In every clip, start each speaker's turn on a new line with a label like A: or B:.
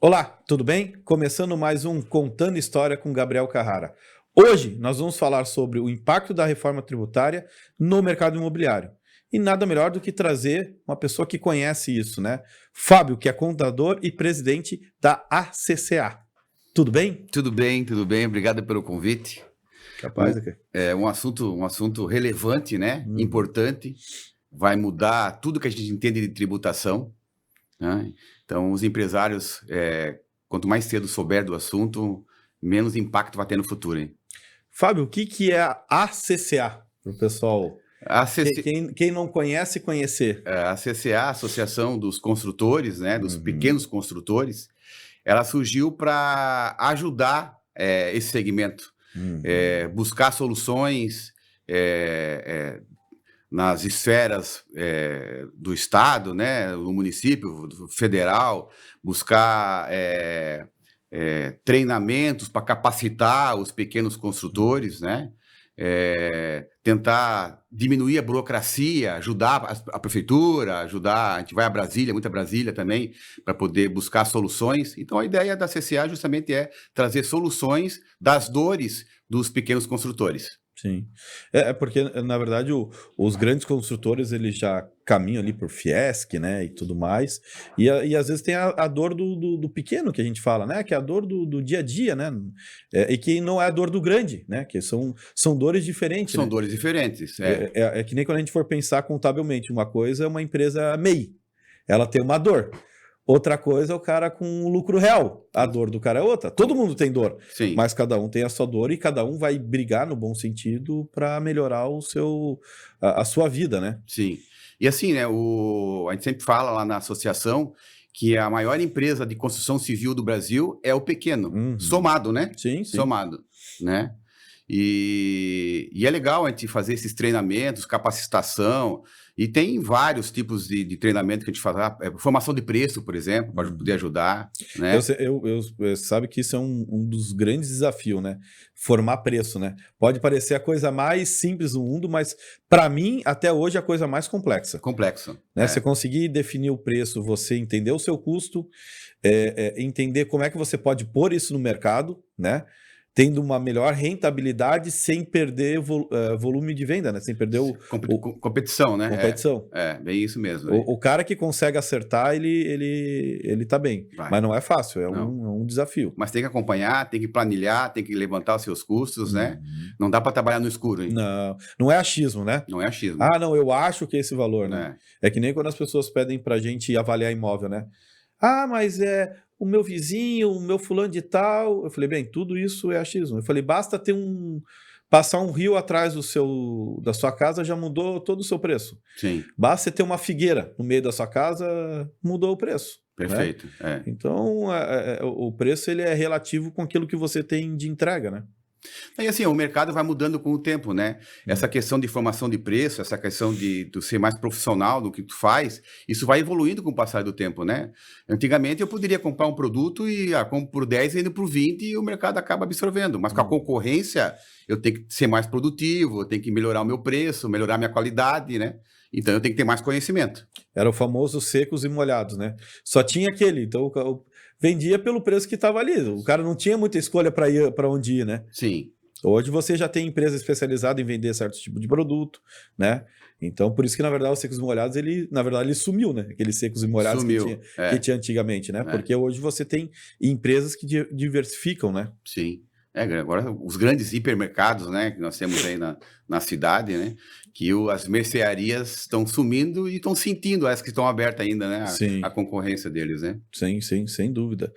A: Olá, tudo bem? Começando mais um Contando História com Gabriel Carrara. Hoje nós vamos falar sobre o impacto da reforma tributária no mercado imobiliário. E nada melhor do que trazer uma pessoa que conhece isso, né? Fábio, que é contador e presidente da ACCA. Tudo bem?
B: Tudo bem, tudo bem. Obrigado pelo convite.
A: Capaz, aqui.
B: É um assunto relevante, né? Importante. Vai mudar tudo que a gente entende de tributação, né? Então, os empresários, quanto mais cedo souber do assunto, menos impacto vai ter no futuro, hein?
A: Fábio, o que é a ACCA? Para o pessoal,
B: A CC
A: quem não conhece, conhecer.
B: a CCA, a Associação dos Construtores, né? Dos pequenos construtores, ela surgiu para ajudar esse segmento. Buscar soluções nas esferas do Estado, né, do município, do federal, buscar treinamentos para capacitar os pequenos construtores, né, tentar diminuir a burocracia, ajudar a prefeitura, a gente vai a Brasília, muita Brasília também, para poder buscar soluções. Então, a ideia da CCA justamente é trazer soluções das dores dos pequenos construtores.
A: Sim. É porque, na verdade, os grandes construtores, eles já caminham ali por Fiesc, né, e tudo mais, e às vezes tem a dor do pequeno, que a gente fala, né, que é a dor do dia a dia, né, e que não é a dor do grande, né, que são dores diferentes,
B: São
A: né?
B: dores diferentes.
A: É que nem quando a gente for pensar contabilmente, uma coisa é uma empresa MEI, ela tem uma dor. Outra coisa é o cara com lucro real. A dor do cara é outra. Todo mundo tem dor,
B: Sim.
A: mas cada um tem a sua dor e cada um vai brigar no bom sentido para melhorar a sua vida, né?
B: Sim. E assim, né, a gente sempre fala lá na associação que a maior empresa de construção civil do Brasil é o pequeno, somado, né?
A: Sim.
B: Somado, né? E é legal a gente fazer esses treinamentos, capacitação, e tem vários tipos de treinamento que a gente faz, formação de preço, por exemplo, para poder ajudar, né?
A: Eu sabe que isso é um dos grandes desafios, né? Formar preço, né? Pode parecer a coisa mais simples do mundo, mas para mim, até hoje, é a coisa mais complexa.
B: Complexo.
A: Né? Você conseguir definir o preço, você entender o seu custo, entender como é que você pode pôr isso no mercado, né? Tendo uma melhor rentabilidade sem perder volume de venda, né? Sem perder
B: competição, né?
A: Competição.
B: Bem isso mesmo.
A: O cara que consegue acertar, ele tá bem.
B: Vai.
A: Mas não é fácil, é um desafio.
B: Mas tem que acompanhar, tem que planilhar, tem que levantar os seus custos, né? Não dá para trabalhar no escuro, hein?
A: Não é achismo, né?
B: Não é achismo.
A: Ah, não, eu acho que é esse valor, né? É que nem quando as pessoas pedem pra gente avaliar imóvel, né? Ah, mas o meu vizinho, o meu fulano de tal. Eu falei, bem, tudo isso é achismo. Eu falei, basta passar um rio atrás da sua casa, já mudou todo o seu preço.
B: Sim.
A: Basta você ter uma figueira no meio da sua casa, mudou o preço.
B: Perfeito.
A: Né? Então, o preço ele é relativo com aquilo que você tem de entrega, né?
B: E assim, o mercado vai mudando com o tempo, né? Essa questão de formação de preço, essa questão de tu ser mais profissional no que tu faz, isso vai evoluindo com o passar do tempo, né? Antigamente eu poderia comprar um produto e compro por 10 e indo por 20 e o mercado acaba absorvendo. Mas com a concorrência, eu tenho que ser mais produtivo, eu tenho que melhorar o meu preço, melhorar a minha qualidade, né? Então eu tenho que ter mais conhecimento.
A: Era o famoso secos e molhados, né? Só tinha aquele, então vendia pelo preço que estava ali. O cara não tinha muita escolha para onde ir, né?
B: Sim.
A: Hoje você já tem empresa especializada em vender certo tipo de produto, né? Então, por isso que, na verdade, os secos e molhados, ele sumiu, né? Aqueles secos e molhados que tinha antigamente, né? Porque hoje você tem empresas que diversificam, né?
B: Sim. Agora, os grandes hipermercados, né, que nós temos aí na cidade, né, que as mercearias estão sumindo e estão sentindo as que estão abertas ainda, né, a concorrência deles, né?
A: Sim, sem dúvida.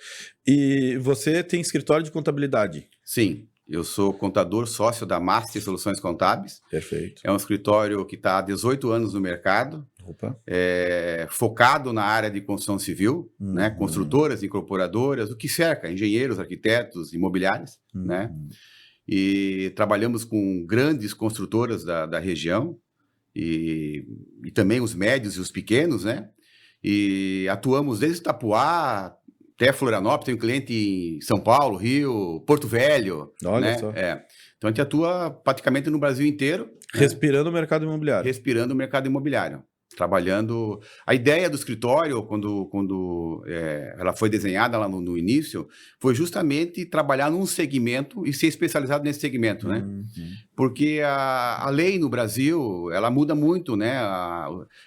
A: E você tem escritório de contabilidade?
B: Sim, eu sou contador sócio da Master Soluções Contábeis.
A: Perfeito.
B: É um escritório que está há 18 anos no mercado, focado na área de construção civil, né, construtoras, incorporadoras, o que cerca, engenheiros, arquitetos, imobiliários, né? E trabalhamos com grandes construtoras da região e também os médios e os pequenos, né? E atuamos desde Itapuá até Florianópolis, tem um cliente em São Paulo, Rio, Porto Velho.
A: Olha
B: né?
A: só.
B: Então a gente atua praticamente no Brasil inteiro.
A: Respirando o mercado imobiliário.
B: Respirando o mercado imobiliário. trabalhando. A ideia do escritório, quando ela foi desenhada lá no início, foi justamente trabalhar num segmento e ser especializado nesse segmento, né? Porque a lei no Brasil, ela muda muito, né?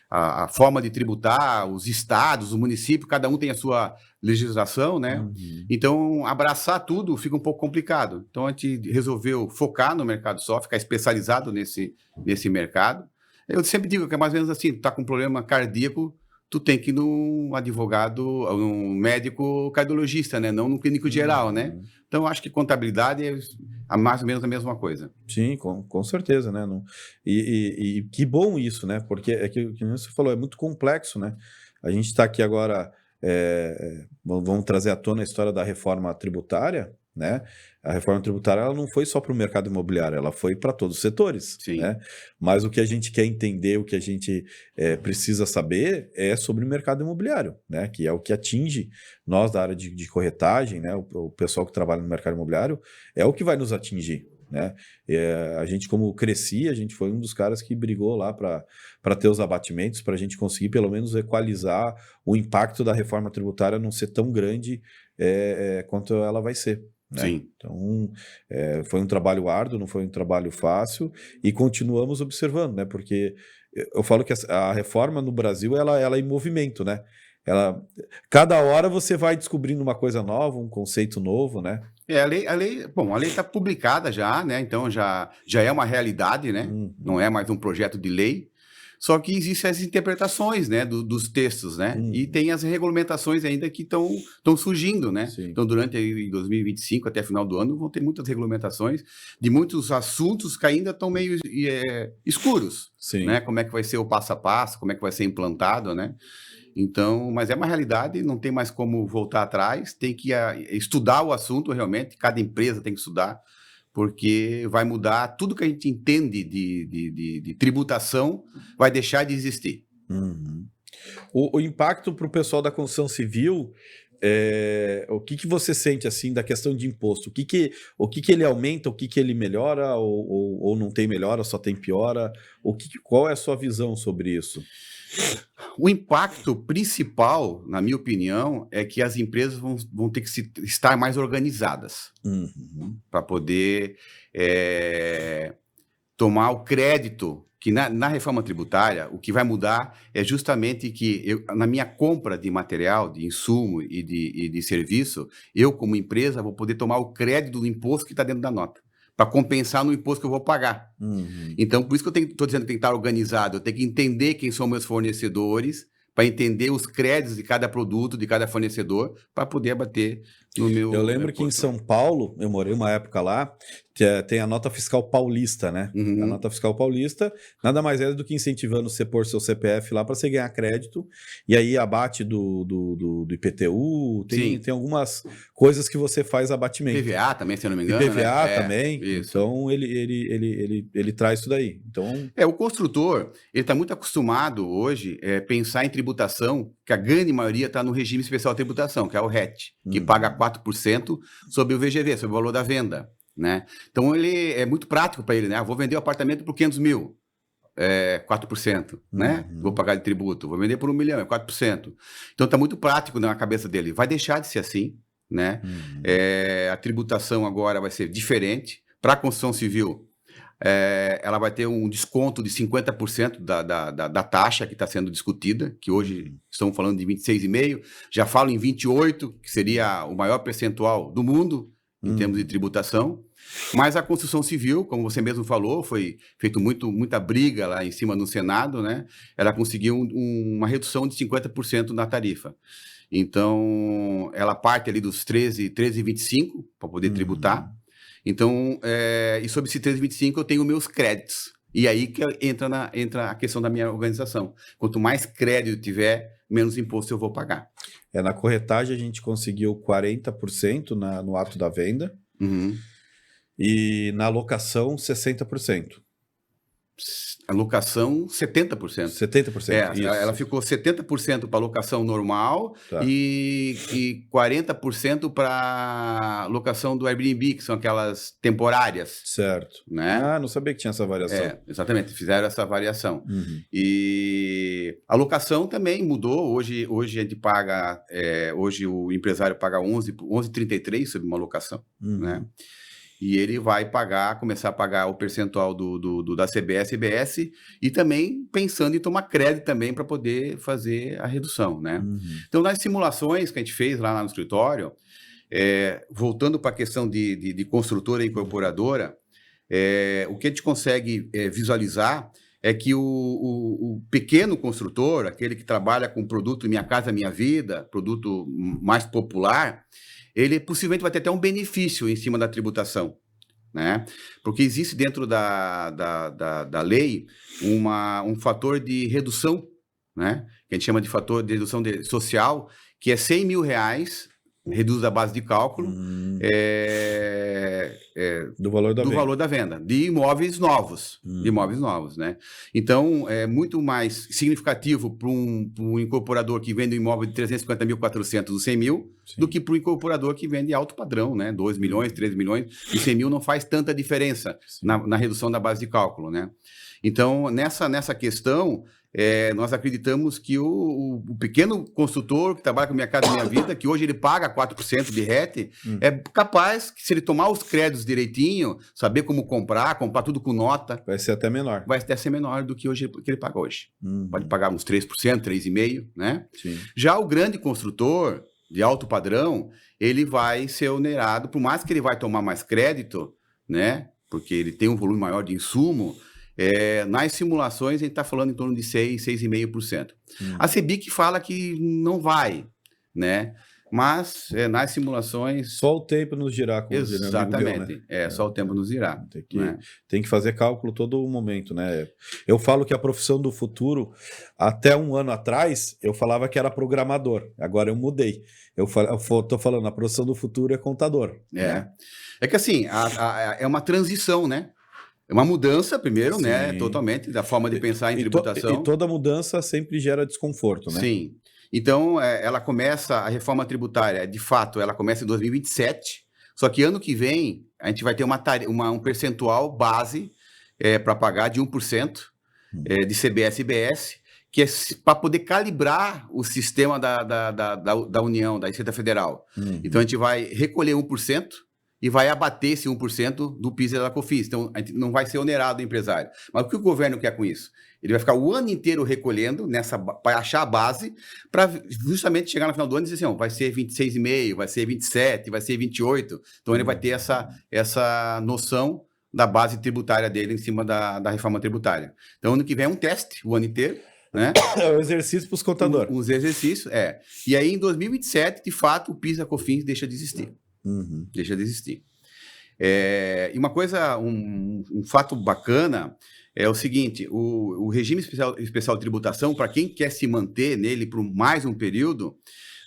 B: A forma de tributar, os estados, o município, cada um tem a sua legislação, né? Então, abraçar tudo fica um pouco complicado. Então, a gente resolveu focar no mercado só, ficar especializado nesse mercado. Eu sempre digo que é mais ou menos assim, tu tá com um problema cardíaco, tu tem que ir num advogado, num médico cardiologista, né? Não num clínico geral, né? Então, eu acho que contabilidade é mais ou menos a mesma coisa.
A: Sim, com certeza, né? E que bom isso, né? Porque é que você falou, é muito complexo, né? A gente está aqui agora, vamos trazer à tona a história da reforma tributária, né? A reforma tributária ela não foi só para o mercado imobiliário, ela foi para todos os setores,
B: Sim.
A: né? Mas o que a gente quer entender, o que a gente precisa saber é sobre o mercado imobiliário, né? Que é o que atinge nós da área de corretagem, né? O pessoal que trabalha no mercado imobiliário é o que vai nos atingir, né? A gente, como crescia, a gente foi um dos caras que brigou lá para ter os abatimentos, para a gente conseguir pelo menos equalizar o impacto da reforma tributária não ser tão grande quanto ela vai ser. Né?
B: Sim.
A: Então, foi um trabalho árduo, não foi um trabalho fácil, e continuamos observando, né? Porque eu falo que a reforma no Brasil ela é em movimento, né? Cada hora você vai descobrindo uma coisa nova, um conceito novo, né?
B: A lei está publicada já, né? Então já é uma realidade, né? Não é mais um projeto de lei. Só que existem as interpretações, né, dos textos, né? E tem as regulamentações ainda que estão surgindo, né?
A: Sim.
B: Então, durante aí 2025, até final do ano, vão ter muitas regulamentações de muitos assuntos que ainda estão meio escuros.
A: Sim.
B: Né? Como é que vai ser o passo a passo, como é que vai ser implantado, né? Então, mas é uma realidade, não tem mais como voltar atrás, tem que estudar o assunto realmente, cada empresa tem que estudar, porque vai mudar tudo que a gente entende de tributação, vai deixar de existir.
A: O impacto para o pessoal da construção civil, o que você sente assim da questão de imposto? O que ele aumenta, o que ele melhora, ou não tem melhora, só tem piora? Qual é a sua visão sobre isso?
B: O impacto principal, na minha opinião, é que as empresas vão ter que estar mais organizadas para poder tomar o crédito, que na reforma tributária, o que vai mudar é justamente que na minha compra de material, de insumo e de serviço, eu, como empresa, vou poder tomar o crédito do imposto que está dentro da nota, para compensar no imposto que eu vou pagar. Então, por isso que eu estou dizendo que tem que estar organizado, eu tenho que entender quem são meus fornecedores, para entender os créditos de cada produto, de cada fornecedor, para poder abater no meu...
A: Eu lembro que em São Paulo, eu morei uma época lá, tem a nota fiscal paulista, né? A nota fiscal paulista nada mais é do que incentivando você pôr seu CPF lá para você ganhar crédito, e aí abate do IPTU, tem algumas coisas que você faz abatimento.
B: IPVA também, se eu não me engano.
A: IPVA também,
B: isso.
A: Então ele traz isso daí. Então...
B: O construtor, ele está muito acostumado hoje a pensar em tributação, que a grande maioria está no regime especial de tributação, que é o RET, que paga 4% sobre o VGV, sobre o valor da venda. Né? Então, ele é muito prático para ele, né? Vou vender o apartamento por 500 mil, 4%, né? Vou pagar de tributo. Vou vender por 1 milhão, 4%. Então, está muito prático na cabeça dele. Vai deixar de ser assim, né? A tributação agora vai ser diferente. Para a construção civil, ela vai ter um desconto de 50% da taxa que está sendo discutida, que hoje estamos falando de 26,5%, já falo em 28%, que seria o maior percentual do mundo, em termos de tributação. Mas a construção civil, como você mesmo falou, foi feito muita briga lá em cima no Senado, né? Ela conseguiu uma redução de 50% na tarifa. Então, ela parte ali dos 13,25 para poder tributar. Então, e sobre esse 13,25 eu tenho meus créditos. E aí que entra a questão da minha organização. Quanto mais crédito tiver, menos imposto eu vou pagar.
A: Na corretagem a gente conseguiu 40% no ato da venda e na locação 60%.
B: A locação, 70%.
A: 70%. Isso.
B: Ela ficou 70% para locação normal e 40% para locação do Airbnb, que são aquelas temporárias.
A: Certo.
B: Né?
A: Não sabia que tinha essa variação.
B: Exatamente, fizeram essa variação. E A locação também mudou. Hoje a gente paga, hoje o empresário paga 11,33 sobre uma locação, né? E ele vai começar a pagar o percentual da CBS e também pensando em tomar crédito também para poder fazer a redução, né? Então, nas simulações que a gente fez lá no escritório, voltando para a questão de construtora e incorporadora, o que a gente consegue visualizar é que o pequeno construtor, aquele que trabalha com produto Minha Casa Minha Vida, produto mais popular, ele possivelmente vai ter até um benefício em cima da tributação, né? Porque existe dentro da lei um fator de redução, né? Que a gente chama de fator de redução social, que é R$100 mil, reduz a base de cálculo
A: do valor da
B: venda, de imóveis novos, né? Então, é muito mais significativo para um incorporador que vende um imóvel de 350.400 dos 100 mil, sim, do que para o incorporador que vende alto padrão, né? 2 milhões, 3 milhões, e 100 mil não faz tanta diferença na redução da base de cálculo, né? Então, nessa questão, nós acreditamos que o pequeno construtor que trabalha com Minha Casa Minha Vida, que hoje ele paga 4% de RET, é capaz que, se ele tomar os créditos direitinho, saber como comprar tudo com nota,
A: vai ser até menor.
B: Vai até ser menor do que ele paga hoje. Pode pagar uns 3%, 3,5%, né?
A: Sim.
B: Já o grande construtor de alto padrão, ele vai ser onerado, por mais que ele vai tomar mais crédito, né? Porque ele tem um volume maior de insumo. Nas simulações, a gente está falando em torno de 6,5%. A CEBIC fala que não vai, né? Mas nas simulações...
A: Só o tempo nos dirá, como
B: exatamente, né? Só o tempo nos dirá.
A: Tem que fazer cálculo todo o momento, né? Eu falo que a profissão do futuro, até um ano atrás, eu falava que era programador. Agora eu mudei. Eu tô falando, a profissão do futuro é contador.
B: Né? É que assim, é uma transição, né? É uma mudança, primeiro, né? Totalmente, da forma de pensar em tributação.
A: E toda mudança sempre gera desconforto, né?
B: Sim. Então, ela começa, a reforma tributária, de fato, ela começa em 2027, só que ano que vem a gente vai ter um percentual base para pagar de 1% de CBS-IBS, que é para poder calibrar o sistema da União, da Receita Federal. Então, a gente vai recolher 1%, e vai abater esse 1% do PIS e da COFINS. Então, a gente não vai ser onerado o empresário. Mas o que o governo quer com isso? Ele vai ficar o ano inteiro recolhendo, para achar a base, para justamente chegar no final do ano e dizer assim, vai ser 26,5%, vai ser 27%, vai ser 28%. Então, ele vai ter essa noção da base tributária dele em cima da reforma tributária. Então, ano que vem é um teste, o ano inteiro, né?
A: É um exercício para os contadores.
B: Os exercícios, E aí, em 2027, de fato, o PIS e a COFINS deixa de existir. Deixa de existir. E uma coisa, um fato bacana é o seguinte, o regime especial de tributação, para quem quer se manter nele por mais um período,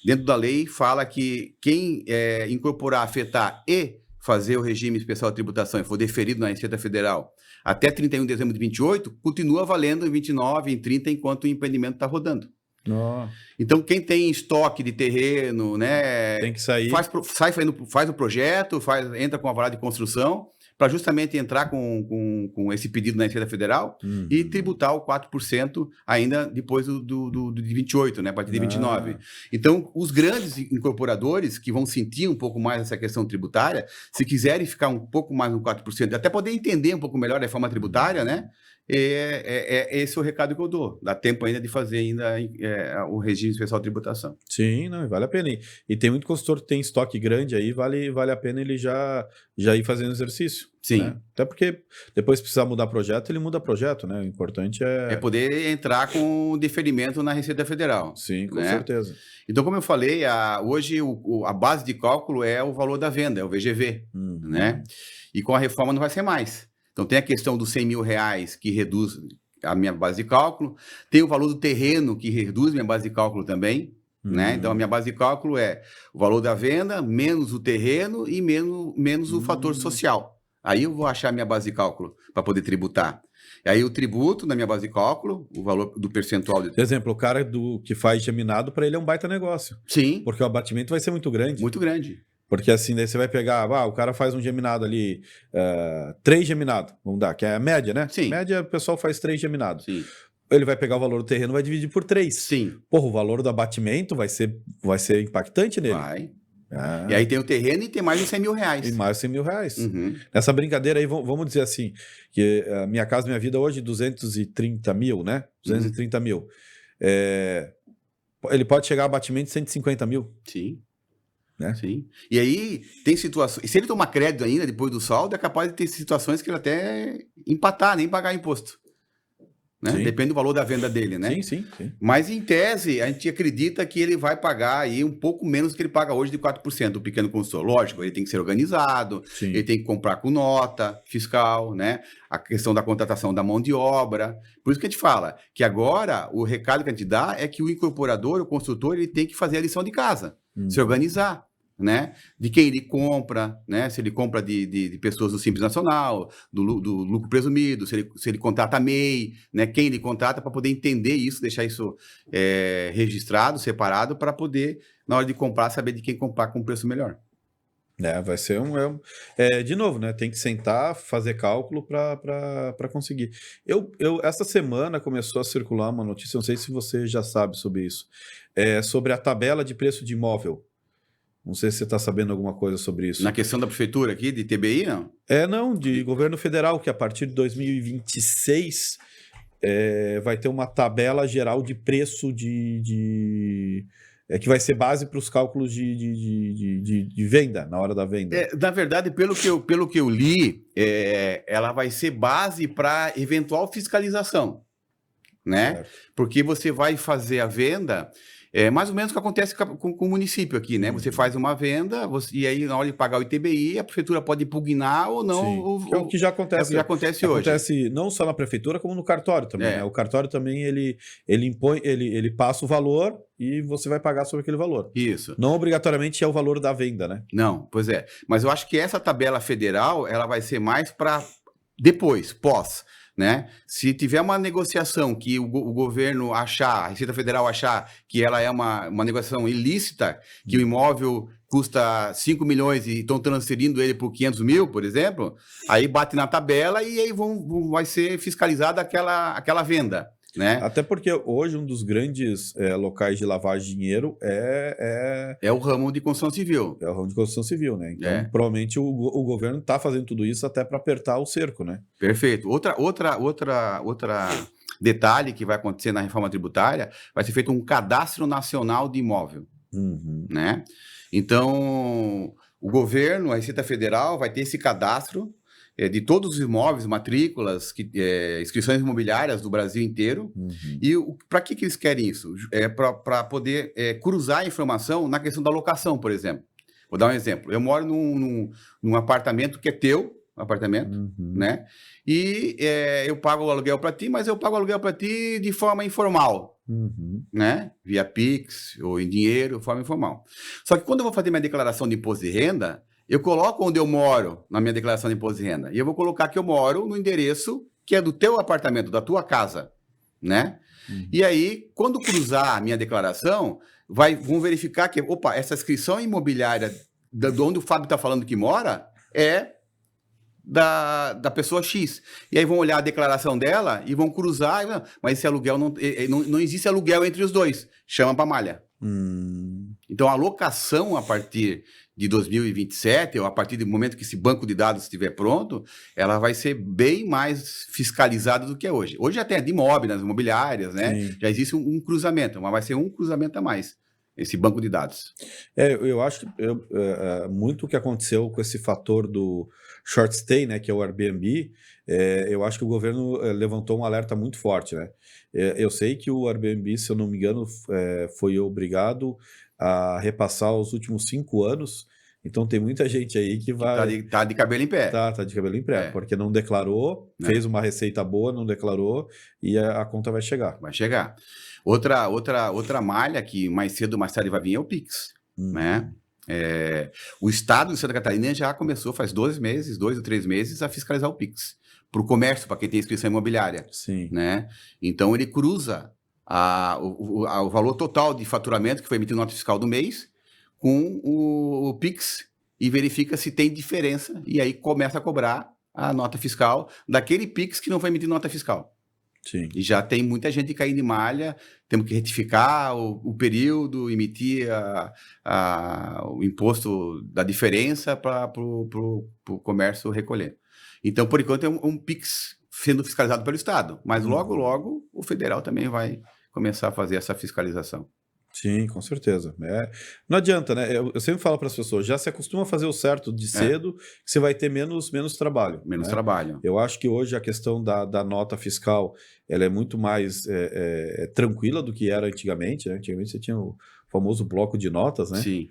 B: dentro da lei fala que quem incorporar, afetar e fazer o regime especial de tributação e for deferido na Receita Federal até 31 de dezembro de 28, continua valendo em 29, em 30, enquanto o empreendimento está rodando. Então, quem tem estoque de terreno, né,
A: tem que sair.
B: Faz o projeto, entra com a alvará de construção, para justamente entrar com esse pedido na Receita Federal e tributar o 4% ainda depois de 28, né, a partir de 29. Então, os grandes incorporadores que vão sentir um pouco mais essa questão tributária, se quiserem ficar um pouco mais no 4%, até poder entender um pouco melhor a reforma tributária, né? Esse é o recado que eu dou. Dá tempo ainda de fazer o regime especial de tributação.
A: Sim, não, vale a pena. E tem muito consultor que tem estoque grande aí, vale a pena ele já ir fazendo exercício.
B: Sim.
A: Né? Até porque depois, se precisar mudar projeto, ele muda projeto, né? O importante é
B: poder entrar com deferimento na Receita Federal.
A: Sim, com certeza.
B: Então, como eu falei, hoje a base de cálculo é o valor da venda, é o VGV. Né? E com a reforma não vai ser mais. Então, tem a questão dos R$100 mil que reduz a minha base de cálculo. Tem o valor do terreno, que reduz minha base de cálculo também. Né? Então, a minha base de cálculo é o valor da venda, menos o terreno e menos o fator social. Aí eu vou achar a minha base de cálculo para poder tributar. E aí eu tributo na minha base de cálculo o valor do percentual.
A: Por exemplo, o cara que faz geminado, para ele é um baita negócio.
B: Sim.
A: Porque o abatimento vai ser muito grande.
B: Muito grande.
A: Porque assim, daí você vai pegar, o cara faz um geminado ali, 3 geminados, vamos dar, que é a média, né?
B: Sim.
A: Média, o pessoal faz 3 geminados.
B: Sim.
A: ele vai pegar o valor do terreno e vai dividir por 3.
B: Sim.
A: Porra, o valor do abatimento vai ser impactante nele.
B: Vai.
A: Ah,
B: E aí tem o terreno e tem mais de 100 mil reais.
A: e mais 100 mil reais.
B: Uhum.
A: Nessa brincadeira aí, vamos dizer assim, que a Minha Casa Minha Vida hoje, 230 mil, né? 230 mil. Ele pode chegar a abatimento de 150 mil.
B: Sim.
A: Né?
B: Sim. E aí tem situações. E se ele tomar crédito ainda depois do saldo, é capaz de ter situações que ele até empatar, nem pagar imposto. Né? Depende do valor da venda dele, né?
A: Sim.
B: Mas, em tese, a gente acredita que ele vai pagar aí um pouco menos do que ele paga hoje de 4%, o pequeno consultor. Lógico, ele tem que ser organizado, ele tem que comprar com nota fiscal, né? A questão da contratação da mão de obra. Por isso que a gente fala que agora o recado que a gente dá é que o incorporador, o construtor, ele tem que fazer a lição de casa, se organizar. Né? De quem ele compra, né? Se ele compra de pessoas do Simples Nacional, do lucro presumido, se ele contrata MEI, né? Quem ele contrata para poder entender isso, deixar isso registrado, separado, para poder, na hora de comprar, saber de quem comprar com um preço melhor.
A: Vai ser de novo, né? Tem que sentar, fazer cálculo para conseguir. Essa semana começou a circular uma notícia, não sei se você já sabe sobre isso, sobre a tabela de preço de imóvel. Não sei se você está sabendo alguma coisa sobre isso.
B: Na questão da prefeitura aqui, de TBI, não?
A: Não, de governo federal, que a partir de 2026 vai ter uma tabela geral de preço que vai ser base para os cálculos de venda, na hora da venda.
B: Na verdade, pelo que eu li, ela vai ser base para eventual fiscalização, né? Certo. Porque você vai fazer a venda... mais ou menos o que acontece com o município aqui, né? Você faz uma venda, e aí na hora de pagar o ITBI, a prefeitura pode impugnar ou não.
A: É o que já acontece.
B: É o que já acontece hoje.
A: Acontece não só na prefeitura, como no cartório também. Né? O cartório também, ele impõe, ele passa o valor e você vai pagar sobre aquele valor.
B: Isso.
A: Não obrigatoriamente é o valor da venda, né?
B: Não, pois é. Mas eu acho que essa tabela federal, ela vai ser mais para depois, pós. Né? Se tiver uma negociação que o governo achar, a Receita Federal achar que ela é uma negociação ilícita, que o imóvel custa 5 milhões e estão transferindo ele por 500 mil, por exemplo, aí bate na tabela e aí vai ser fiscalizada aquela venda. Né?
A: Até porque hoje um dos grandes locais de lavagem de dinheiro
B: é o ramo de construção civil.
A: É o ramo de construção civil, né? Então, provavelmente o governo está fazendo tudo isso até para apertar o cerco, né?
B: Perfeito. Outra detalhe que vai acontecer na reforma tributária, vai ser feito um cadastro nacional de imóvel. Né? Então, o governo, a Receita Federal, vai ter esse cadastro de todos os imóveis, matrículas, inscrições imobiliárias do Brasil inteiro. E para que eles querem isso? Para poder cruzar a informação na questão da locação, por exemplo. Vou dar um exemplo. Eu moro num apartamento que é teu, né? E eu pago o aluguel para ti, mas eu pago o aluguel para ti de forma informal. Né? Via Pix ou em dinheiro, forma informal. Só que quando eu vou fazer minha declaração de imposto de renda, eu coloco onde eu moro na minha declaração de imposto de renda. E eu vou colocar que eu moro no endereço que é do teu apartamento, da tua casa, né? E aí, quando cruzar a minha declaração, vão verificar que, essa inscrição imobiliária de onde o Fábio está falando que mora é da pessoa X. E aí vão olhar a declaração dela e vão cruzar, mas esse aluguel não existe aluguel entre os dois. Chama para malha. Então, a locação a partir de 2027, ou a partir do momento que esse banco de dados estiver pronto, ela vai ser bem mais fiscalizada do que é hoje. Hoje já tem de imóveis, nas imobiliárias, né? Sim. Já existe um cruzamento, mas vai ser um cruzamento a mais, esse banco de dados.
A: Eu acho que muito o que aconteceu com esse fator do short stay, né, que é o Airbnb, eu acho que o governo levantou um alerta muito forte, né? Eu sei que o Airbnb, se eu não me engano, foi obrigado a repassar os últimos 5 anos, então tem muita gente aí que vai...
B: Tá de cabelo em pé.
A: Tá de cabelo em pé, porque não declarou, fez uma receita boa, não declarou, e a conta vai chegar.
B: Vai chegar. Outra malha que mais cedo ou mais tarde vai vir é o Pix, né? O Estado de Santa Catarina já começou faz 2 ou 3 meses a fiscalizar o Pix para o comércio, para quem tem inscrição imobiliária.
A: Sim.
B: Né? Então ele cruza o valor total de faturamento que foi emitido nota fiscal do mês com o Pix e verifica se tem diferença e aí começa a cobrar a nota fiscal daquele Pix que não foi emitido nota fiscal.
A: Sim.
B: E já tem muita gente caindo em malha, temos que retificar o período, emitir o imposto da diferença para o comércio recolher. Então, por enquanto, é um PIX sendo fiscalizado pelo Estado, mas logo, logo, o federal também vai começar a fazer essa fiscalização.
A: Sim, com certeza. Não adianta, né? Eu sempre falo para as pessoas, já se acostuma a fazer o certo de cedo, que você vai ter menos trabalho.
B: Menos trabalho.
A: Eu acho que hoje a questão da nota fiscal ela é muito mais tranquila do que era antigamente, né? Antigamente você tinha o famoso bloco de notas, né?
B: Sim.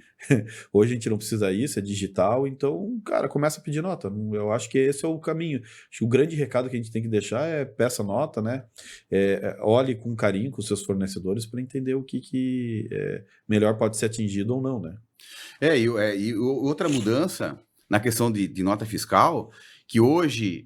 A: Hoje a gente não precisa isso, é digital, então, cara, começa a pedir nota. Eu acho que esse é o caminho. Acho que o grande recado que a gente tem que deixar é peça nota, né? Olhe com carinho com os seus fornecedores para entender o que melhor pode ser atingido ou não, né?
B: E outra mudança na questão de nota fiscal, que hoje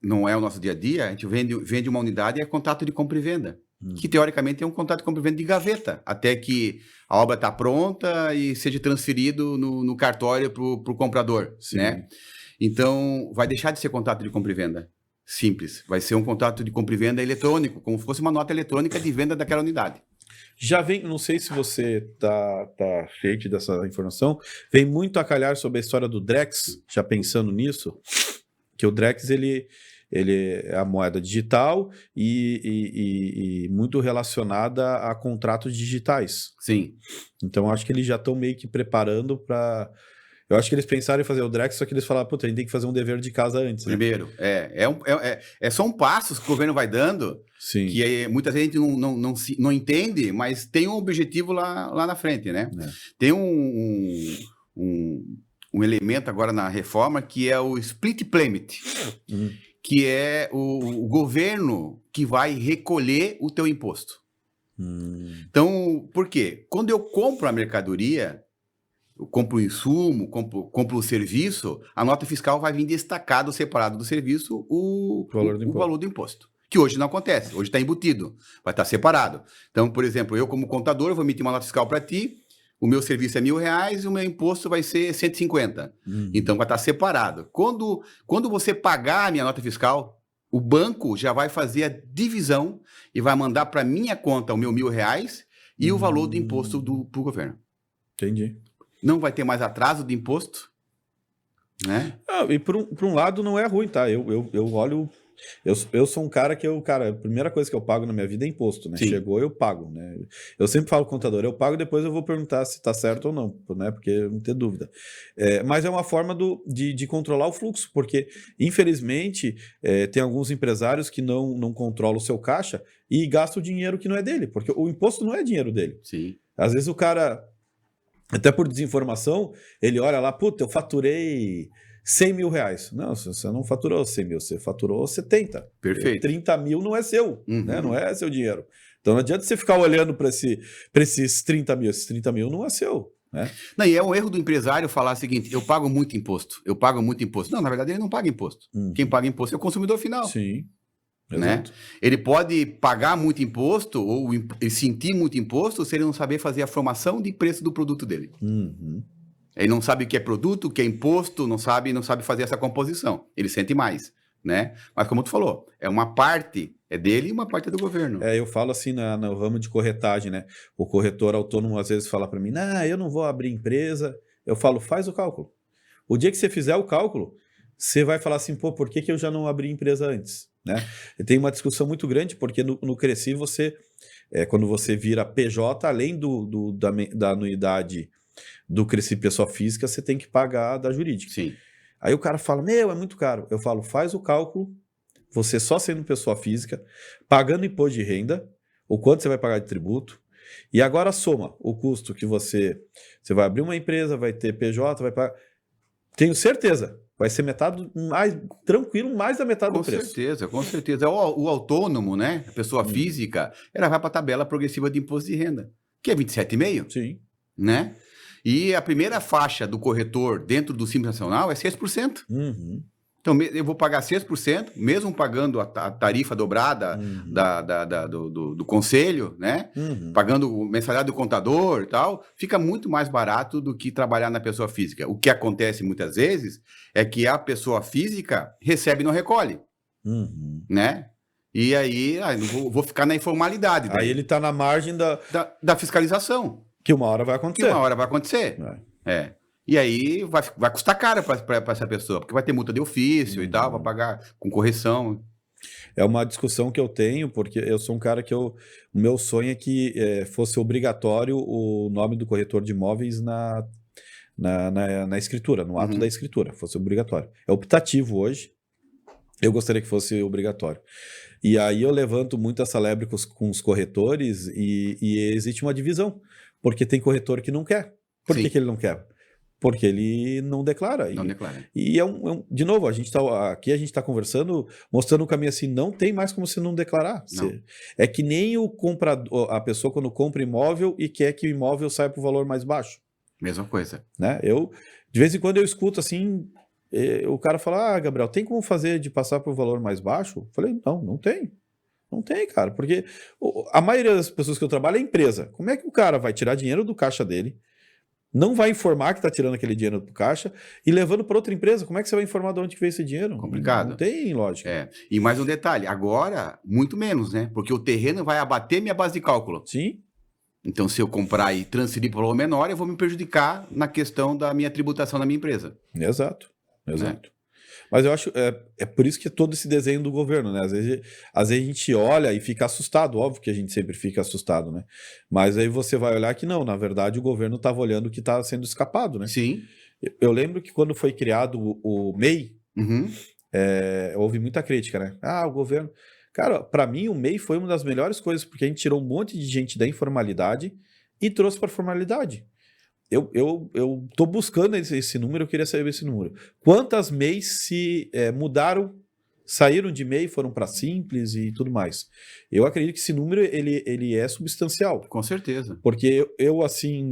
B: não é o nosso dia a dia, a gente vende uma unidade e é contrato de compra e venda. Que teoricamente é um contrato de compra e venda de gaveta, até que a obra está pronta e seja transferido no cartório para o comprador, né? Então, vai deixar de ser contrato de compra e venda simples, vai ser um contrato de compra e venda eletrônico, como se fosse uma nota eletrônica de venda daquela unidade.
A: Já vem, não sei se você tá ciente dessa informação, vem muito a calhar sobre a história do Drex, já pensando nisso, que o Drex, ele é a moeda digital e muito relacionada a contratos digitais.
B: Sim.
A: Então, acho que eles já estão meio que preparando para... Eu acho que eles pensaram em fazer o Drex, só que eles falaram, puta, a gente tem que fazer um dever de casa antes.
B: Primeiro, só um passo que o governo vai dando,
A: Sim.
B: Que muita gente não entende, mas tem um objetivo lá na frente, né? Tem um elemento agora na reforma que é o split payment, que é o governo que vai recolher o teu imposto. Então, por quê? Quando eu compro a mercadoria, eu compro o insumo, compro o serviço, a nota fiscal vai vir destacado, separado do serviço, o valor do imposto. Que hoje não acontece, hoje está embutido, vai estar separado. Então, por exemplo, eu como contador, vou emitir uma nota fiscal para ti, o meu serviço é R$1.000 e o meu imposto vai ser 150. Então, vai estar separado. Quando você pagar a minha nota fiscal, o banco já vai fazer a divisão e vai mandar para minha conta o meu R$1.000 e o valor do imposto para o governo.
A: Entendi.
B: Não vai ter mais atraso de imposto, né?
A: E por um lado não é ruim, tá? Eu olho... Eu sou um cara que a primeira coisa que eu pago na minha vida é imposto, né?
B: Sim.
A: Chegou, eu pago, né? Eu sempre falo contador, eu pago, depois eu vou perguntar se tá certo ou não, né? Porque não tem dúvida. Mas é uma forma de controlar o fluxo, porque, infelizmente, tem alguns empresários que não controlam o seu caixa e gastam o dinheiro que não é dele, porque o imposto não é dinheiro dele.
B: Sim.
A: Às vezes o cara, até por desinformação, ele olha lá, puta, eu faturei R$100.000. Não, você não faturou 100 mil, você faturou 70.
B: Perfeito.
A: 30 mil não é seu, né? Não é seu dinheiro. Então não adianta você ficar olhando para esses 30 mil. Esses 30 mil não é seu, né?
B: Não, e é um erro do empresário falar o seguinte, eu pago muito imposto. Não, na verdade ele não paga imposto. Quem paga imposto é o consumidor final.
A: Sim.
B: Né? Ele pode pagar muito imposto ou sentir muito imposto se ele não saber fazer a formação de preço do produto dele. Ele não sabe o que é produto, o que é imposto, não sabe fazer essa composição. Ele sente mais, né? Mas como tu falou, é uma parte é dele e uma parte é do governo.
A: Eu falo assim no ramo de corretagem, né? O corretor autônomo às vezes fala para mim, não, eu não vou abrir empresa. Eu falo, faz o cálculo. O dia que você fizer o cálculo, você vai falar assim, pô, por que eu já não abri empresa antes? Né? E tem uma discussão muito grande, porque no Cresci quando você vira PJ, além da anuidade do Cresci pessoa física, você tem que pagar da jurídica.
B: Sim.
A: Aí o cara fala, é muito caro. Eu falo, faz o cálculo, você só sendo pessoa física, pagando imposto de renda, o quanto você vai pagar de tributo, e agora soma o custo que você vai abrir uma empresa, vai ter PJ, vai pagar... Tenho certeza, vai ser metade, mais tranquilo, mais da metade do preço.
B: Com certeza. O autônomo, né? A pessoa física, ela vai para a tabela progressiva de imposto de renda, que é 27,5%.
A: Sim.
B: Né? E a primeira faixa do corretor dentro do Simples Nacional é 6%. Então, eu vou pagar 6%, mesmo pagando a tarifa dobrada do conselho, né? Pagando mensalidade do contador e tal, fica muito mais barato do que trabalhar na pessoa física. O que acontece muitas vezes é que a pessoa física recebe e não recolhe, né? E aí, vou ficar na informalidade.
A: Aí ele está na margem
B: da fiscalização.
A: Que uma hora vai acontecer.
B: Que uma hora vai acontecer. E aí vai custar caro para essa pessoa, porque vai ter multa de ofício e tal, vai pagar com correção.
A: É uma discussão que eu tenho, porque eu sou um cara que o meu sonho é que fosse obrigatório o nome do corretor de imóveis na escritura, no ato da escritura, fosse obrigatório. É optativo hoje, eu gostaria que fosse obrigatório. E aí eu levanto muito essa lebre com os corretores e existe uma divisão, porque tem corretor que não quer. Por que ele não quer? Porque ele não declara.
B: Não declara.
A: E de novo, a gente está conversando, mostrando um caminho assim, não tem mais como você não declarar. É que nem a pessoa quando compra imóvel e quer que o imóvel saia por valor mais baixo.
B: Mesma coisa.
A: Né? De vez em quando eu escuto assim, o cara fala, Gabriel, tem como fazer de passar por valor mais baixo? Eu falei, não tem. Não tem, cara, porque a maioria das pessoas que eu trabalho é empresa. Como é que o cara vai tirar dinheiro do caixa dele, não vai informar que está tirando aquele dinheiro do caixa e levando para outra empresa? Como é que você vai informar de onde que veio esse dinheiro?
B: Complicado.
A: Não tem lógica.
B: E mais um detalhe, agora, muito menos, né? Porque o terreno vai abater minha base de cálculo.
A: Sim.
B: Então, se eu comprar e transferir para o valor menor, eu vou me prejudicar na questão da minha tributação na minha empresa.
A: Exato. Mas eu acho, é por isso que é todo esse desenho do governo, né? Às vezes a gente olha e fica assustado, óbvio que a gente sempre fica assustado, né? Mas aí você vai olhar que não, na verdade o governo estava olhando o que estava sendo escapado, né?
B: Sim.
A: Eu lembro que quando foi criado o MEI, houve muita crítica, né? O governo... Cara, para mim o MEI foi uma das melhores coisas, porque a gente tirou um monte de gente da informalidade e trouxe para a formalidade. Eu tô buscando esse número, eu queria saber esse número. Quantas MEIs se mudaram, saíram de MEI, foram para Simples e tudo mais? Eu acredito que esse número ele é substancial.
B: Com certeza.
A: Porque eu assim,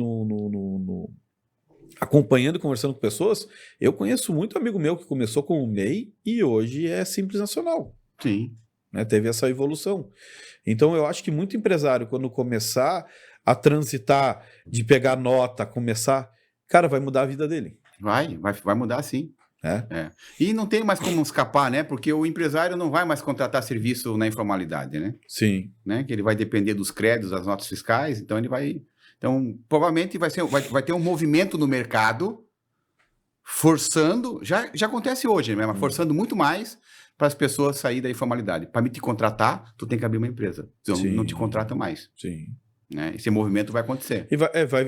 A: acompanhando e conversando com pessoas, eu conheço muito amigo meu que começou com o MEI e hoje é Simples Nacional.
B: Sim.
A: Né? Teve essa evolução. Então eu acho que muito empresário, quando começar a transitar, de pegar nota, começar, cara, vai mudar a vida dele.
B: Vai mudar sim. E não tem mais como escapar, né? Porque o empresário não vai mais contratar serviço na informalidade, né?
A: Sim.
B: Né? Que ele vai depender dos créditos, das notas fiscais, então ele vai... Então, provavelmente vai ter um movimento no mercado forçando, já acontece hoje, né? Mas forçando muito mais para as pessoas saírem da informalidade. Para me te contratar, tu tem que abrir uma empresa. Então, não te contrata mais.
A: Sim.
B: Né? Esse movimento vai acontecer.
A: E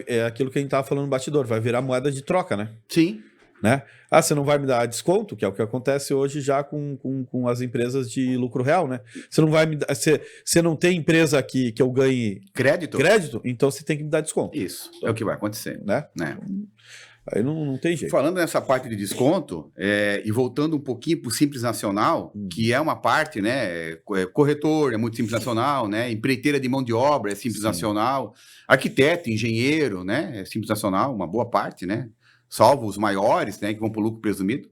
A: é aquilo que a gente estava falando no bastidor, vai virar moeda de troca, né?
B: Sim.
A: Né? Você não vai me dar desconto, que é o que acontece hoje já com as empresas de lucro real, né? Você não vai me dar, você não tem empresa aqui que eu ganhe crédito, então você tem que me dar desconto.
B: Isso, é o que vai acontecer.
A: Né? Aí não tem jeito.
B: Falando nessa parte de desconto, e voltando um pouquinho para o Simples Nacional, que é uma parte, né? Corretor é muito Simples Nacional, né? Empreiteira de mão de obra é Simples Nacional, arquiteto, engenheiro, né? É Simples Nacional, uma boa parte, né? Salvo os maiores, né? Que vão para o lucro presumido.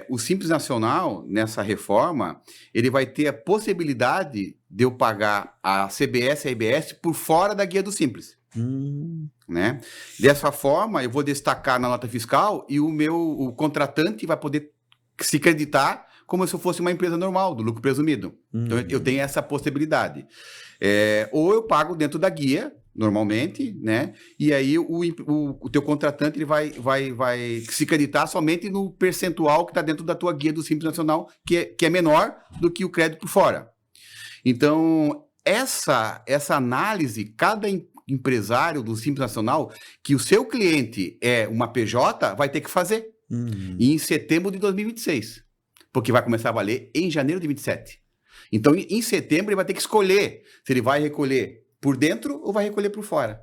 B: O Simples Nacional, nessa reforma, ele vai ter a possibilidade de eu pagar a CBS e a IBS por fora da guia do Simples. Né? Dessa forma, eu vou destacar na nota fiscal e o contratante vai poder se creditar como se eu fosse uma empresa normal, do lucro presumido. Então, eu tenho essa possibilidade. Ou eu pago dentro da guia, normalmente, né? E aí o teu contratante ele vai se creditar somente no percentual que está dentro da tua guia do Simples Nacional, que é menor do que o crédito por fora. Então, essa análise, cada empresário do Simples Nacional, que o seu cliente é uma PJ, vai ter que fazer. Em setembro de 2026. Porque vai começar a valer em janeiro de 27. Então, em setembro, ele vai ter que escolher se ele vai recolher por dentro ou vai recolher por fora.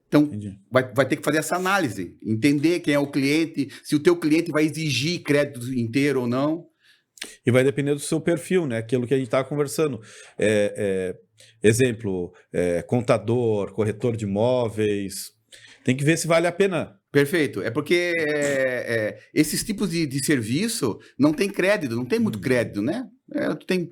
B: Então, vai ter que fazer essa análise, entender quem é o cliente, se o teu cliente vai exigir crédito inteiro ou não.
A: E vai depender do seu perfil, né? Aquilo que a gente estava conversando. Exemplo, contador, corretor de imóveis. Tem que ver se vale a pena.
B: Perfeito. É porque esses tipos de serviço não tem crédito, não tem muito crédito, né? Tem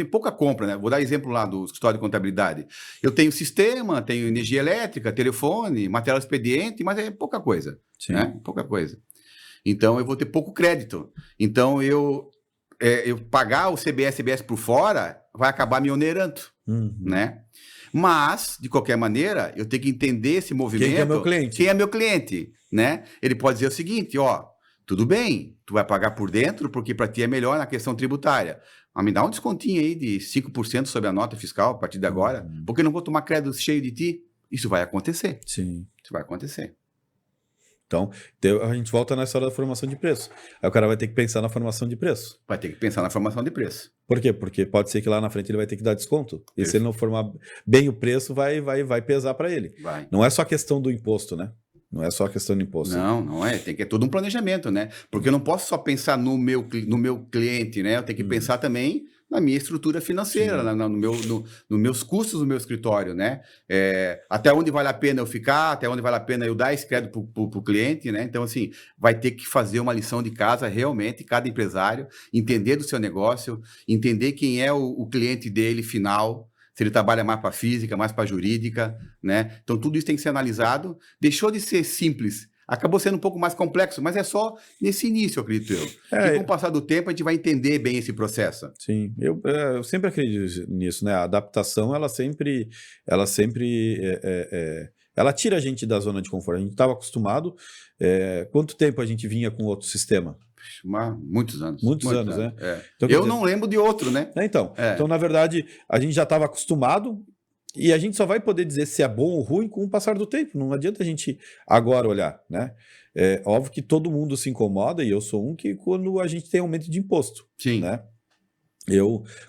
B: pouca compra, né? Vou dar exemplo lá do escritório de contabilidade. Eu tenho sistema, tenho energia elétrica, telefone, material expediente, mas é pouca coisa. Né? Pouca coisa. Então, eu vou ter pouco crédito. Então, eu pagar o CBS, CBS por fora, vai acabar me onerando, né? Mas, de qualquer maneira, eu tenho que entender esse movimento.
A: Quem é meu cliente?
B: Quem é meu cliente, né? Ele pode dizer o seguinte, ó, tudo bem, tu vai pagar por dentro porque para ti é melhor na questão tributária. Mas me dá um descontinho aí de 5% sobre a nota fiscal a partir de agora, porque eu não vou tomar crédito cheio de ti. Isso vai acontecer.
A: Sim.
B: Isso vai acontecer.
A: Então, a gente volta na história da formação de preço. Aí o cara vai ter que pensar na formação de preço.
B: Vai ter que pensar na formação de preço.
A: Por quê? Porque pode ser que lá na frente ele vai ter que dar desconto. E se ele não formar bem o preço, vai pesar para ele.
B: Vai.
A: Não é só questão do imposto, né? Não é só questão do imposto.
B: Não é. Tem que ter todo um planejamento, né? Porque eu não posso só pensar no meu cliente, né? Eu tenho que pensar também na minha estrutura financeira, nos meus custos do meu escritório, né? Até onde vale a pena eu ficar, até onde vale a pena eu dar esse crédito para o cliente, né? Então, assim, vai ter que fazer uma lição de casa realmente, cada empresário, entender do seu negócio, entender quem é o cliente dele final, se ele trabalha mais para física, mais para jurídica, né? Então, tudo isso tem que ser analisado. Deixou de ser simples, acabou sendo um pouco mais complexo, mas é só nesse início, eu acredito eu. E com o passar do tempo, a gente vai entender bem esse processo.
A: Sim, eu sempre acredito nisso, né? A adaptação, ela tira a gente da zona de conforto. A gente estava acostumado. Quanto tempo a gente vinha com outro sistema?
B: Muitos anos.
A: Muitos anos, né?
B: Então, eu não lembro de outro, né?
A: Então, na verdade, a gente já estava acostumado e a gente só vai poder dizer se é bom ou ruim com o passar do tempo. Não adianta a gente agora olhar, né? É óbvio que todo mundo se incomoda, e eu sou um que quando a gente tem aumento de imposto.
B: Sim.
A: Né?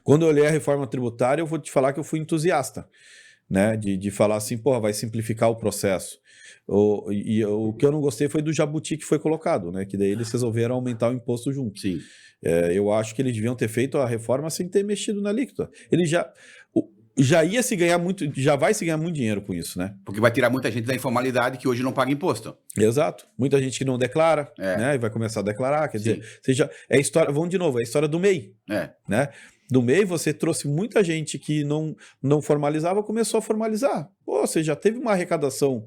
A: Quando eu olhei a reforma tributária, eu vou te falar que eu fui entusiasta, né? De falar assim, porra, vai simplificar o processo. O que eu não gostei foi do jabuti que foi colocado, né? Que daí eles resolveram aumentar o imposto junto.
B: Sim.
A: Eu acho que eles deviam ter feito a reforma sem ter mexido na alíquota. Ele já ia se ganhar muito, já vai se ganhar muito dinheiro com isso, né?
B: Porque vai tirar muita gente da informalidade que hoje não paga imposto.
A: Exato. Muita gente que não declara, né? E vai começar a declarar. Quer dizer, é a história, vamos de novo, é a história do MEI. Né? Do MEI, você trouxe muita gente que não formalizava, começou a formalizar. Pô, você já teve uma arrecadação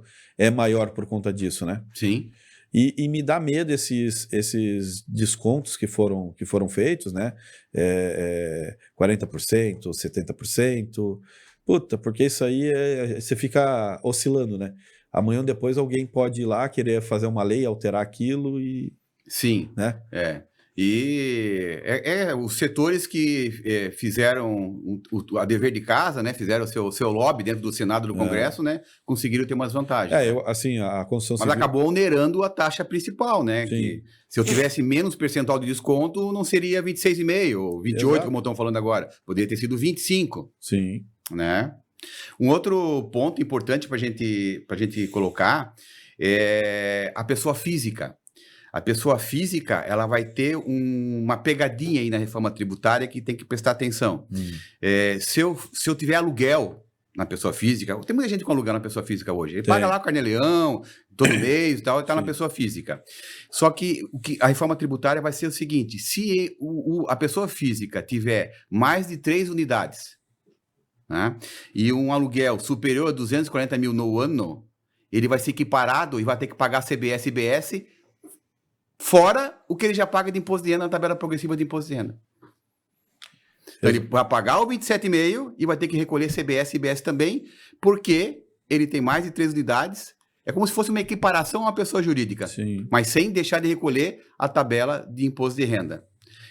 A: maior por conta disso, né?
B: Sim.
A: E me dá medo esses descontos que foram feitos, né? 40%, 70%. Puta, porque isso aí você fica oscilando, né? Amanhã ou depois alguém pode ir lá querer fazer uma lei, alterar aquilo e...
B: Sim,
A: né?
B: E os setores que fizeram a dever de casa, né? Fizeram o seu lobby dentro do Senado do Congresso, né? Conseguiram ter umas vantagens.
A: Assim, a Constituição
B: Mas
A: Civil...
B: acabou onerando a taxa principal, né? Que, se eu tivesse menos percentual de desconto, não seria 26,5% ou 28%, como estão falando agora. Poderia ter sido 25%.
A: Sim.
B: Né? Um outro ponto importante para a gente colocar é a pessoa física. A pessoa física, ela vai ter uma pegadinha aí na reforma tributária que tem que prestar atenção. Se eu tiver aluguel na pessoa física, tem muita gente com aluguel na pessoa física hoje. Ele paga lá o Carnê-Leão, todo mês e tal, e está na pessoa física. Só que a reforma tributária vai ser o seguinte, se a pessoa física tiver mais de 3 unidades, né, e um aluguel superior a 240 mil no ano, ele vai ser equiparado e vai ter que pagar CBS e IBS, fora o que ele já paga de imposto de renda na tabela progressiva de imposto de renda. Então, ele vai pagar o 27,5% e vai ter que recolher CBS e IBS também, porque ele tem mais de 3 unidades. É como se fosse uma equiparação a uma pessoa jurídica, mas sem deixar de recolher a tabela de imposto de renda.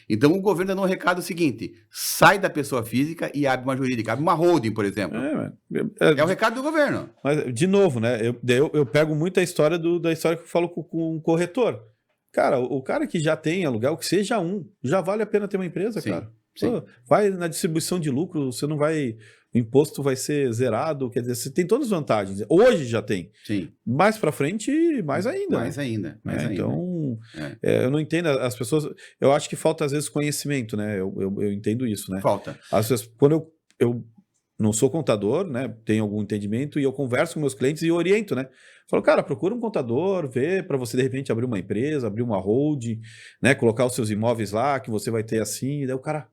B: Então, o governo dá um recado seguinte, sai da pessoa física e abre uma jurídica, abre uma holding, por exemplo. É o recado do governo.
A: Mas, de novo, né? Eu pego muito a história da história que eu falo com um corretor. Cara, o cara que já tem aluguel, que seja já vale a pena ter uma empresa, cara. Pô, vai na distribuição de lucro, você não vai... O imposto vai ser zerado, quer dizer, você tem todas as vantagens. Hoje já tem. Mais para frente, mais ainda.
B: Mais ainda.
A: Então, eu não entendo, as pessoas... Eu acho que falta, às vezes, conhecimento, né? Eu entendo isso, né?
B: Falta.
A: Às vezes, quando eu não sou contador, né? Tenho algum entendimento e eu converso com meus clientes e oriento, né? Falo, cara, procura um contador, vê para você, de repente, abrir uma empresa, abrir uma holding, né? Colocar os seus imóveis lá, que você vai ter assim. E daí o cara...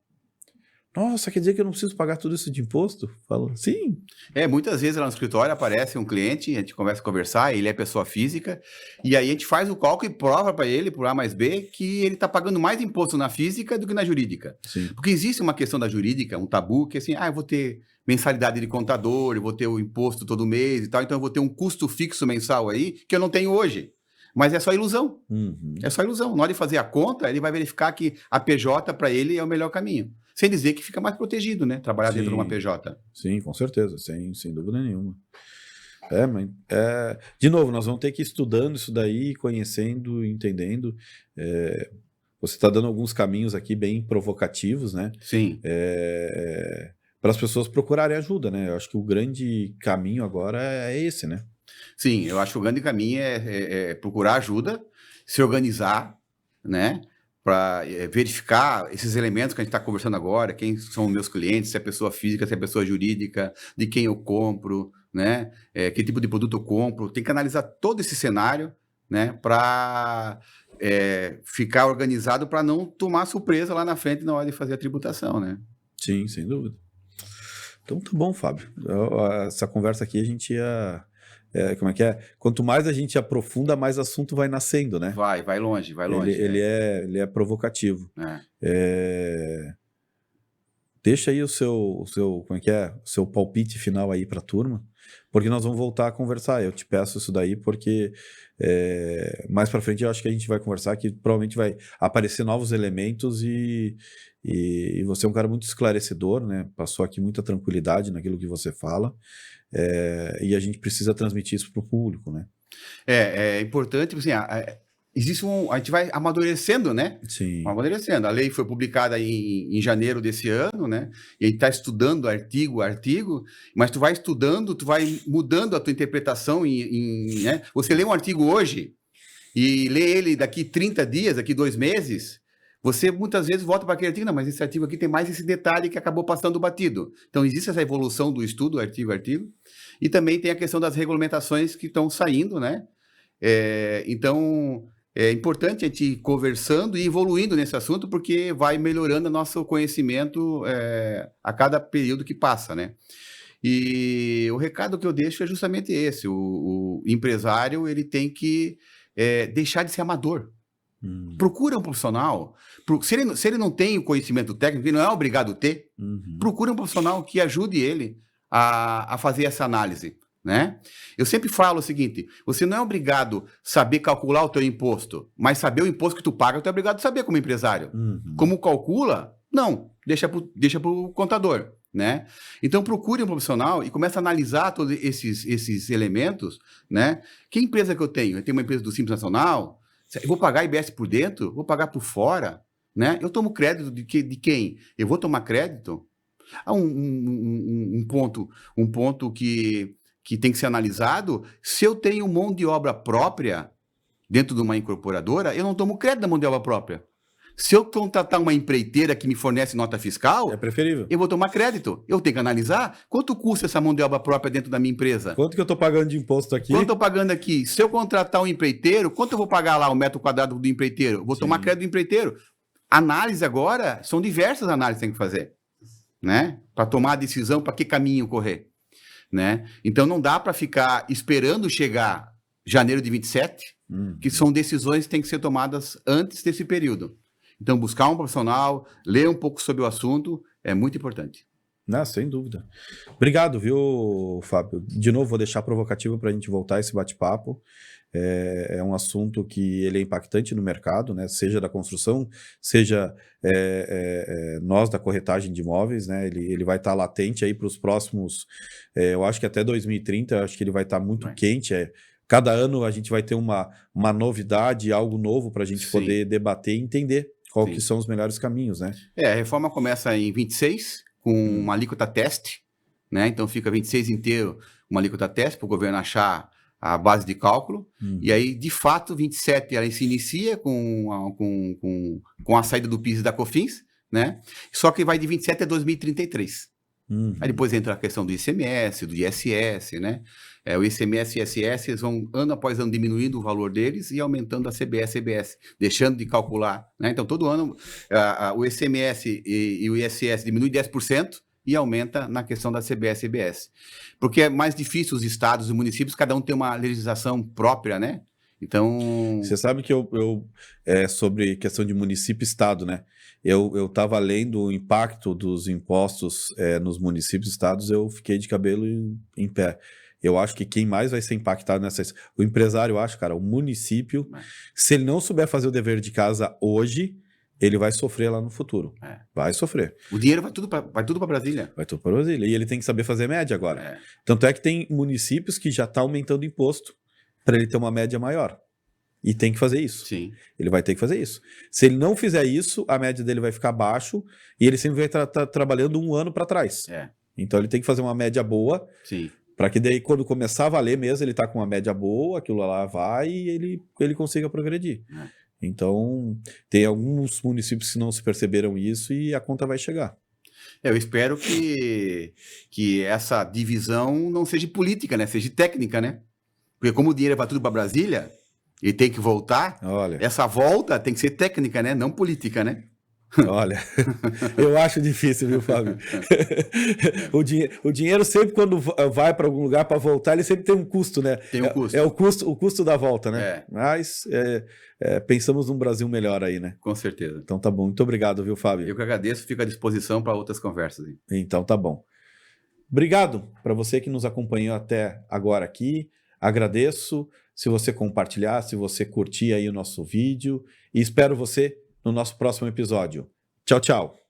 A: Nossa, quer dizer que eu não preciso pagar tudo isso de imposto? Falo, sim.
B: Muitas vezes lá no escritório aparece um cliente, a gente começa a conversar, ele é pessoa física, e aí a gente faz o cálculo e prova para ele, por A mais B, que ele está pagando mais imposto na física do que na jurídica.
A: Sim.
B: Porque existe uma questão da jurídica, um tabu, que assim, eu vou ter mensalidade de contador, eu vou ter o imposto todo mês e tal, então eu vou ter um custo fixo mensal aí que eu não tenho hoje. Mas é só ilusão.
A: Uhum.
B: É só ilusão. Na hora de fazer a conta, ele vai verificar que a PJ para ele é o melhor caminho. Sem dizer que fica mais protegido, né? Trabalhar dentro de uma PJ.
A: Sim, com certeza, sem dúvida nenhuma. Mas de novo, nós vamos ter que ir estudando isso daí, conhecendo, entendendo. Você está dando alguns caminhos aqui bem provocativos, né?
B: Sim.
A: Para as pessoas procurarem ajuda, né? Eu acho que o grande caminho agora é esse, né?
B: Sim, eu acho que o grande caminho é procurar ajuda, se organizar, né? Para verificar esses elementos que a gente está conversando agora, quem são os meus clientes, se é pessoa física, se é pessoa jurídica, de quem eu compro, né? Que tipo de produto eu compro. Tem que analisar todo esse cenário, né? Para ficar organizado para não tomar surpresa lá na frente na hora de fazer a tributação, né?
A: Sim, sem dúvida. Então tá bom, Fábio. Essa conversa aqui a gente ia... como é que é? Quanto mais a gente aprofunda, mais assunto vai nascendo, né?
B: Vai longe, vai longe.
A: Ele é provocativo. Deixa aí o seu, como é que é? O seu palpite final aí para a turma, porque nós vamos voltar a conversar. Eu te peço isso daí porque mais para frente eu acho que a gente vai conversar, que provavelmente vai aparecer novos elementos e você é um cara muito esclarecedor, né? Passou aqui muita tranquilidade naquilo que você fala. E a gente precisa transmitir isso para o público, né?
B: É importante, assim, a gente vai amadurecendo, né?
A: Sim.
B: Amadurecendo. A lei foi publicada em janeiro desse ano, né? E a gente está estudando artigo a artigo, mas tu vai estudando, tu vai mudando a tua interpretação, né? Você lê um artigo hoje e lê ele daqui 30 dias, daqui 2 meses, você muitas vezes volta para aquele artigo, não, mas esse artigo aqui tem mais esse detalhe que acabou passando batido. Então, existe essa evolução do estudo, artigo a artigo, e também tem a questão das regulamentações que estão saindo, né? Então, é importante a gente ir conversando e evoluindo nesse assunto, porque vai melhorando o nosso conhecimento a cada período que passa, né? E o recado que eu deixo é justamente esse, o empresário ele tem que deixar de ser amador. Procura um profissional, se ele não tem o conhecimento técnico, ele não é obrigado a ter, procura um profissional que ajude ele a fazer essa análise, né? Eu sempre falo o seguinte, você não é obrigado a saber calcular o teu imposto, mas saber o imposto que tu paga, tu é obrigado a saber como empresário. Como calcula? Não, deixa pro contador, né? Então procure um profissional e comece a analisar todos esses elementos, né? Que empresa que eu tenho? Eu tenho uma empresa do Simples Nacional, eu vou pagar IBS por dentro? Vou pagar por fora? Né? Eu tomo crédito de quem? Eu vou tomar crédito? Há um ponto que tem que ser analisado. Se eu tenho mão de obra própria dentro de uma incorporadora, eu não tomo crédito da mão de obra própria. Se eu contratar uma empreiteira que me fornece nota fiscal,
A: é preferível.
B: Eu vou tomar crédito. Eu tenho que analisar quanto custa essa mão de obra própria dentro da minha empresa.
A: Quanto que eu estou pagando de imposto aqui?
B: Quanto eu estou pagando aqui? Se eu contratar um empreiteiro, quanto eu vou pagar lá o metro quadrado do empreiteiro? Vou tomar crédito do empreiteiro. Análise agora, são diversas análises que tem que fazer, né? Para tomar a decisão, para que caminho correr, né? Então não dá para ficar esperando chegar janeiro de 27, que são decisões que têm que ser tomadas antes desse período. Então, buscar um profissional, ler um pouco sobre o assunto, é muito importante.
A: Não, sem dúvida. Obrigado, viu, Fábio? De novo, vou deixar provocativo para a gente voltar a esse bate-papo. É um assunto que ele é impactante no mercado, né? Seja da construção, seja nós da corretagem de imóveis, né? Ele vai estar latente aí para os próximos, eu acho que até 2030, eu acho que ele vai estar muito quente. Cada ano a gente vai ter uma novidade, algo novo para a gente poder debater e entender qual que são os melhores caminhos, né?
B: A reforma começa em 26, com uma alíquota teste, né? Então fica 26 inteiro uma alíquota teste para o governo achar a base de cálculo. E aí, de fato, 27 ela se inicia com a saída do PIS e da COFINS, né? Só que vai de 27 a 2033. Aí depois entra a questão do ICMS, do ISS, né? O ICMS e ISS eles vão, ano após ano, diminuindo o valor deles e aumentando a CBS e CBS, deixando de calcular, né? Então, todo ano, o ICMS e o ISS diminuem 10% e aumenta na questão da CBS e CBS. Porque é mais difícil os estados e municípios, cada um tem uma legislação própria, né? Então...
A: Você sabe que sobre questão de município e estado, né? Eu estava lendo o impacto dos impostos nos municípios e estados, eu fiquei de cabelo em pé. Eu acho que quem mais vai ser impactado o empresário, eu acho, cara, o município, se ele não souber fazer o dever de casa hoje, ele vai sofrer lá no futuro. Vai sofrer.
B: O dinheiro vai tudo para Brasília.
A: Vai tudo para Brasília. E ele tem que saber fazer média agora. Tanto é que tem municípios que já estão aumentando o imposto para ele ter uma média maior. E tem que fazer isso.
B: Sim.
A: Ele vai ter que fazer isso. Se ele não fizer isso, a média dele vai ficar abaixo e ele sempre vai estar trabalhando um ano para trás. Então ele tem que fazer uma média boa.
B: Sim.
A: Para que daí, quando começar a valer mesmo, ele tá com uma média boa, aquilo lá vai e ele consiga progredir. Então, tem alguns municípios que não se perceberam isso e a conta vai chegar.
B: Eu espero que essa divisão não seja política, né? Seja técnica, né? Porque como o dinheiro vai tudo para Brasília e tem que voltar, essa volta tem que ser técnica, né? Não política, né?
A: Olha, eu acho difícil, viu, Fábio? O dinheiro sempre, quando vai para algum lugar para voltar, ele sempre tem um custo, né?
B: Tem um custo.
A: É o custo da volta, né? Mas pensamos num Brasil melhor aí, né?
B: Com certeza.
A: Então tá bom. Muito obrigado, viu, Fábio?
B: Eu que agradeço, fico à disposição para outras conversas.
A: Então tá bom. Obrigado para você que nos acompanhou até agora aqui. Agradeço se você compartilhar, se você curtir aí o nosso vídeo. E espero você no nosso próximo episódio. Tchau, tchau.